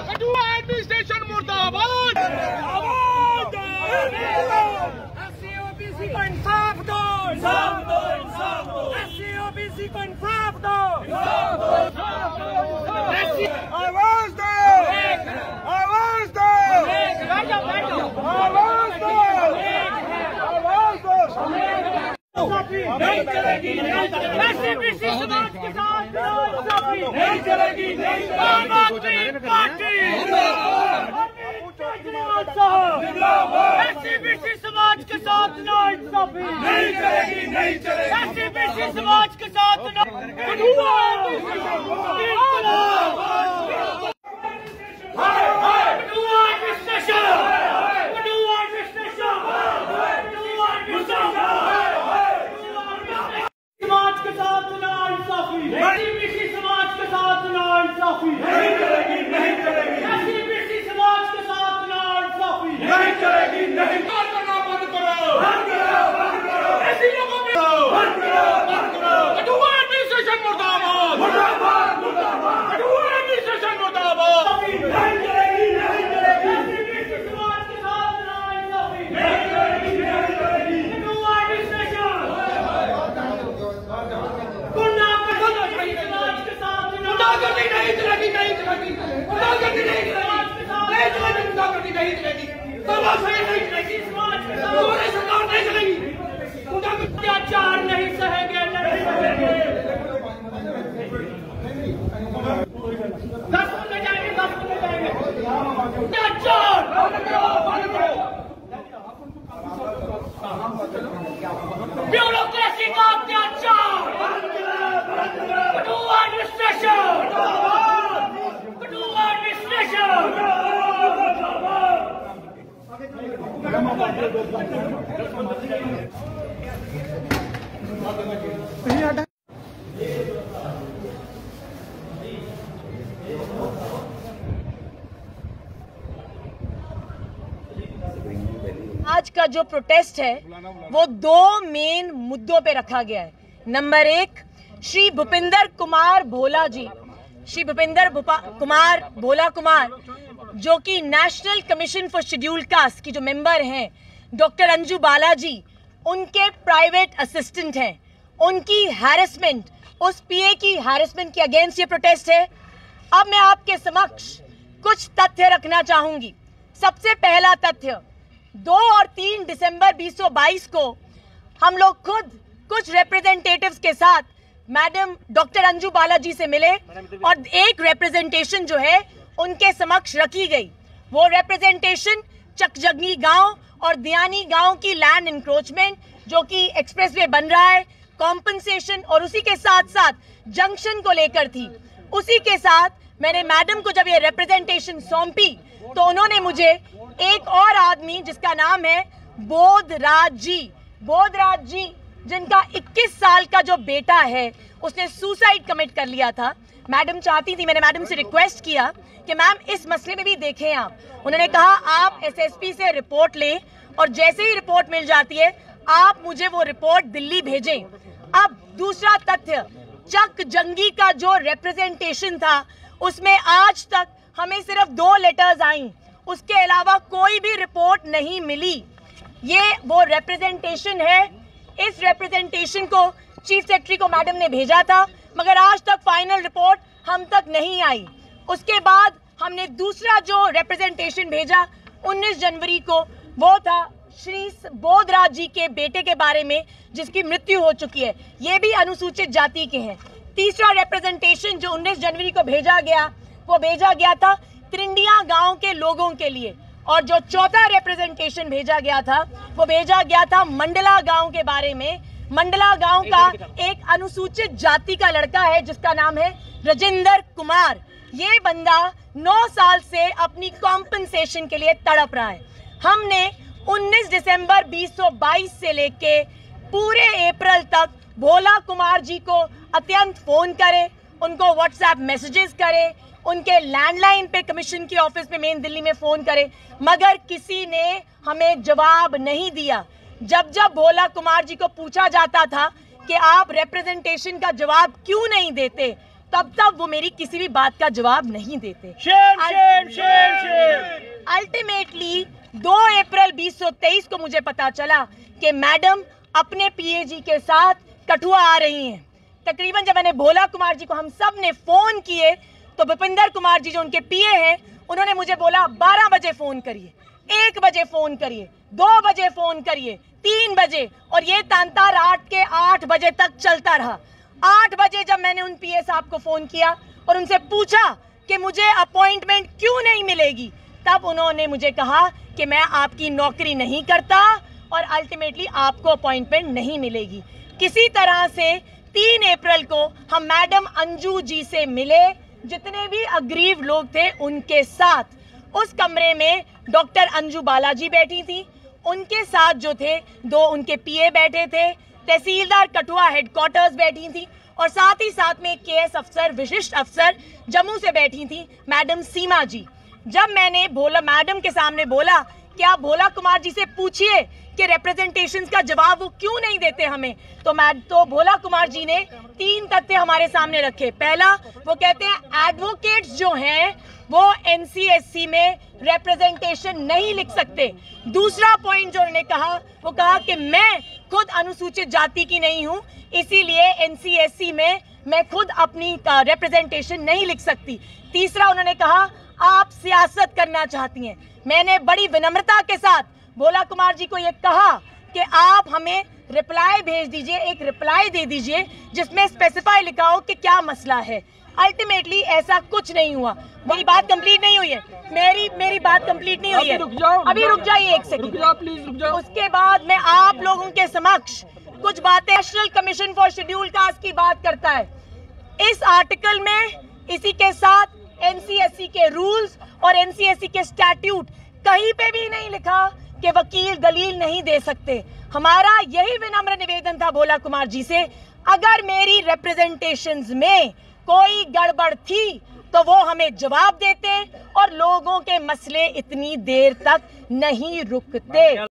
Kathua administration मुर्दाबाद। SC-OBC को इंसाफ दो, SC-OBC को इंसाफ दो। आवाज दो, आवाज दो, आवाज दो, आवाज दो। नहीं चलेगी, नहीं चलेगी। SC-BC समाज के साथ नहीं चलेगी, नहीं चलेगी। आम आदमी पार्टी SC-BC समाज के साथ नाइंसाफी नहीं चलेगी, नहीं चलेगी। SC-BC समाज के साथ अत्याचार नहीं सहेंगे, नहीं सहेंगे। 10 मिनट जाएंगे, 10 मिनट जाएंगे। अत्याचार ब्यूरोक्रेसी का अत्याचार, कठुआ एडमिनिस्ट्रेशन, कठुआ एडमिनिस्ट्रेशन। आज का जो प्रोटेस्ट है वो 2 मेन मुद्दों पे रखा गया है। नंबर 1, श्री भूपिंदर कुमार भोला जी, श्री भूपिंदर कुमार भोला कुमार जो कि national commission for scheduled caste की जो मेंबर हैं, डॉक्टर अंजू बालाजी उनके प्राइवेट असिस्टेंट हैं, उनकी हैरेसमेंट, उस पीए की हैरेसमेंट के अगेंस्ट ये प्रोटेस्ट है। अब मैं आपके समक्ष कुछ तथ्य रखना चाहूंगी। सबसे पहला तथ्य, 2 और 3 दिसंबर 2022 को हम लोग खुद कुछ रिप्रेजेंटेटिव्स के साथ मैडम डॉक्टर अंजू बालाजी से मिले और एक रिप्रेजेंटेशन जो है उनके समक्ष रखी गई। वो रिप्रेजेंटेशन चकजगनी गांव और दियानी गांव की लैंड इंक्रोचमेंट जो कि एक्सप्रेसवे बन रहा है, कॉम्पनसेशन और उसी के साथ साथ जंक्शन को लेकर थी। उसी के साथ मैंने मैडम को जब ये रिप्रेजेंटेशन सौंपी तो उन्होंने मुझे एक और आदमी जिसका नाम है बोधराज जी जिनका 21 साल का जो बेटा है उसने सुसाइड कमिट कर लिया था। मैडम चाहती थी, मैंने मैडम से रिक्वेस्ट किया कि मैम इस मसले में भी देखें आप। उन्होंने कहा आप एसएसपी से रिपोर्ट लें और जैसे ही रिपोर्ट मिल जाती है आप मुझे वो रिपोर्ट दिल्ली भेजें। अब दूसरा तथ्य, चकजंगी का जो रिप्रेजेंटेशन था उसमें आज तक हमें सिर्फ 2 लेटर्स आई, उसके अलावा कोई भी रिपोर्ट नहीं मिली। ये वो रिप्रेजेंटेशन है। इस रिप्रेजेंटेशन को चीफ सेक्रेटरी को मैडम ने भेजा था मगर आज तक फाइनल रिपोर्ट हम तक नहीं आई। उसके बाद हमने दूसरा जो रिप्रेजेंटेशन भेजा 19 जनवरी को, वो था श्री बोधराज जी के बेटे के बारे में जिसकी मृत्यु हो चुकी है, ये भी अनुसूचित जाति के हैं। तीसरा रिप्रेजेंटेशन जो 19 जनवरी को भेजा गया वो भेजा गया था त्रिंडिया गांव के लोगों के लिए, और जो चौथा रिप्रेजेंटेशन भेजा गया था वो भेजा गया था मंडला गांव के बारे में। मंडला गांव का एक अनुसूचित जाति का लड़का है जिसका नाम है राजेंद्र कुमार। ये बंदा 9 साल से अपनी कॉम्पनसेशन के लिए तड़प रहा है। हमने 19 दिसंबर 2022 से लेके पूरे अप्रैल तक भोला कुमार जी को अत्यंत फोन करे, उनको व्हाट्सएप मैसेजेस करे, उनके लैंडलाइन पे कमीशन की ऑफिस में मेन दिल्ली में फोन करे, मगर किसी ने हमें जवाब नहीं दिया। जब जब भोला कुमार जी को पूछा जाता था कि आप रिप्रेजेंटेशन का जवाब क्यों नहीं देते, तब तक वो मेरी किसी भी बात का जवाब नहीं देते। अल्टीमेटली 2 अप्रैल 2023 को मुझे पता चला कि मैडम अपने पीएजी के साथ कठुआ आ रही हैं। तकरीबन जब मैंने भोला कुमार जी को हम सब ने फोन किए तो भूपिंदर कुमार जी जो उनके पीए हैं उन्होंने मुझे बोला 12 बजे फोन करिए, 1 बजे फोन करिए, 2 बजे फोन करिए, 3 बजे, और ये तांता रात के 8 बजे तक चलता रहा। 8 बजे जब मैंने उन पीए साहब को फोन किया और उनसे पूछा कि मुझे अपॉइंटमेंट क्यों नहीं मिलेगी, तब उन्होंने मुझे कहा कि मैं आपकी नौकरी नहीं करता और अल्टीमेटली आपको अपॉइंटमेंट नहीं मिलेगी। किसी तरह से 3 अप्रैल को हम मैडम अंजू जी से मिले, जितने भी अग्रीव लोग थे उनके साथ। उस कमरे में डॉक्टर अंजू बालाजी बैठी थी, उनके साथ जो थे 2 उनके पीए बैठे थे, तहसीलदार कठुआ हेडक्वार्टर्स बैठी थी और साथ ही साथ में केएस अफसर, विशिष्ट अफसर जम्मू से बैठी थी मैडम सीमा जी। जब मैंने भोला मैडम के सामने बोला कि आप भोला कुमार जी से पूछिए कि रिप्रेजेंटेशन का जवाब वो क्यों नहीं देते हमें, तो भोला कुमार जी ने 3 तथ्य हमारे सामने रखे। पहला, वो कहते हैं एडवोकेट्स जो हैं वो एनसीएससी में रिप्रेजेंटेशन नहीं लिख सकते। दूसरा पॉइंट जो उन्होंने कहा, वो कहा कि मैं खुद अनुसूचित जाति की नहीं हूं, इसीलिए एनसीएससी में मैं खुद अपनी रिप्रेजेंटेशन नहीं लिख सकती। तीसरा, उन्होंने कहा आप सियासत करना चाहती हैं। मैंने बड़ी विनम्रता के साथ भोला कुमार जी को ये कहा कि आप हमें रिप्लाई भेज दीजिए, एक रिप्लाई दे दीजिए जिसमें स्पेसिफाई लिखा हो कि क्या मसला है। अल्टीमेटली ऐसा कुछ नहीं हुआ। मेरी बात कंप्लीट नहीं हुई है, मेरी बात कंप्लीट नहीं हुई है। अभी रुक जाइए 1 सेकंड, प्लीज रुक जाओ। उसके बाद मैं आप लोगों के समक्ष कुछ बातें national commission for scheduled caste की बात करता है। इस आर्टिकल में इसी के साथ एनसीएससी के रूल्स और एनसीएससी के स्टैट्यूट कहीं पे भी नहीं लिखा कि वकील दलील नहीं दे सकते। हमारा यही विनम्र निवेदन था भोला कुमार जी से, अगर मेरी रिप्रेजेंटेशंस में कोई गड़बड़ थी तो वो हमें जवाब देते और लोगों के मसले इतनी देर तक नहीं रुकते।